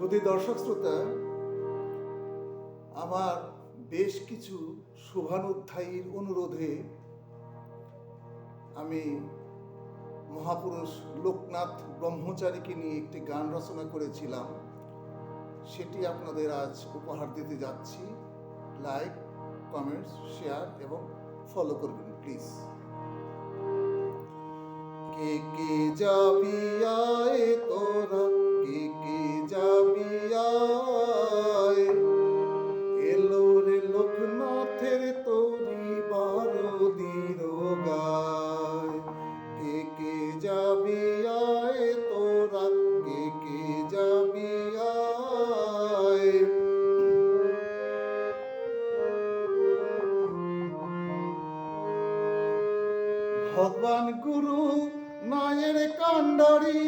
শুধু দর্শক শ্রোতা, আমার বেশ কিছু শুভানুধ্যায়ীর অনুরোধে আমি মহাপুরুষ লোকনাথ ব্রহ্মচারীকে নিয়ে একটি গান রচনা করেছিলাম। সেটি আপনাদের আজ উপহার দিতে যাচ্ছি। লাইক, কমেন্টস, শেয়ার এবং ফলো করবেন প্লিজ। কে কে যাবি আয় তোরা, কে কে যাবি আয়, এলো রে লোকনাথের তরি বারো দিরগায়। কে কে যাবি আয় তোরা, কে কে যাবি আয়। ভগবান গুরু নায়ের কান্ডারি,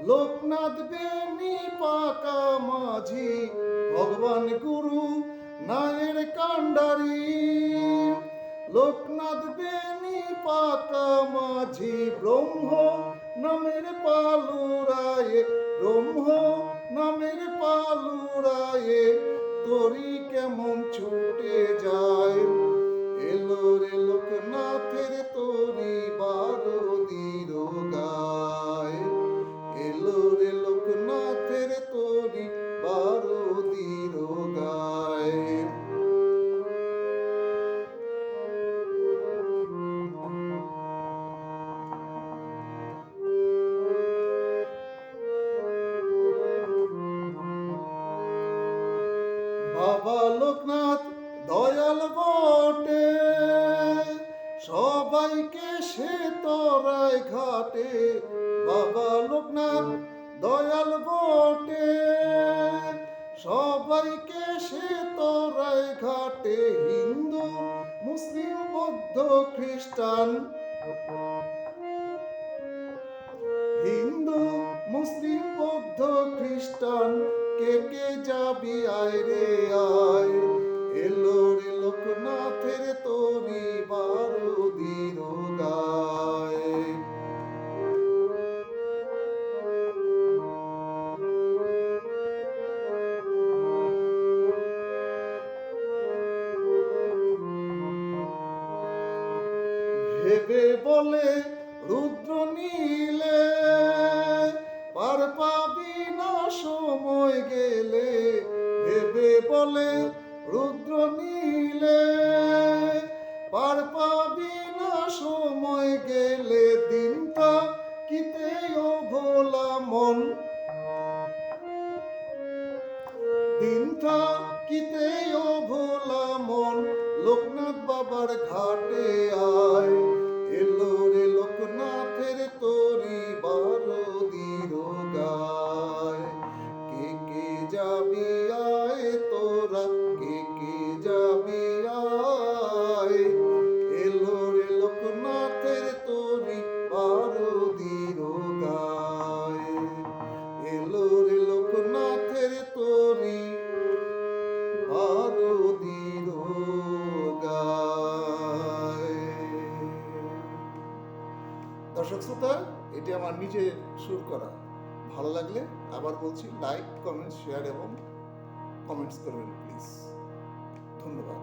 লোকনাথ বেনি পাকা মাঝি। ভগবান গুরু নায়ের কান্ডারি, লোকনাথ বেনি পাকা মাঝি। ব্রহ্ম নামের পালুরায়ে, ব্রহ্ম নামের পালুরায়ে, তরি কেমন ছুটে যায়। এলো রে লোকনাথের তরি বারো দিরগায়, এলো রে লোকনাথের তরি বারো দিরগায়। বাবা লোকনাথ দয়াল বটে, সবাইকে সে তরায় ঘাটে। বাবা লোকনাথ দয়াল বটে, সবাইকে সে তরায় ঘাটে। হিন্দু মুসলিম বৌদ্ধ খ্রিস্টান, হিন্দু মুসলিম বৌদ্ধ খ্রিস্টান, কে কে যাবি আয় রে আয়। এলো রে লোকনাথের তরি বারো দিরগায়। ভেবে বলে রুদ্র নীলে, পার পাবি না সময় গেলে। ভেবে বলে রুদ্র নীলে, পার পাবি না সময় গেলে। দিনটা কিতেও ভোলা মন, দিনটা কিতেও ভোলা মন। লোকনাথ বাবার ঘাটে আয়, এলো রে লোকনাথের তরি বারো দিরগায়। কে কে যাবি আয় তোরা, কে কে যাবি আয়, এলো রে লোকনাথের তরি বারো দিরগায়। এলো রে লোকনাথের তরি বারো দিরগায়। দর্শক শ্রোতা, এটি আমার নিজে সুর করা। ভালো লাগলে আবার বলছি, লাইক, কমেন্ট, শেয়ার এবং কমেন্টস করবেন প্লিজ। ধন্যবাদ।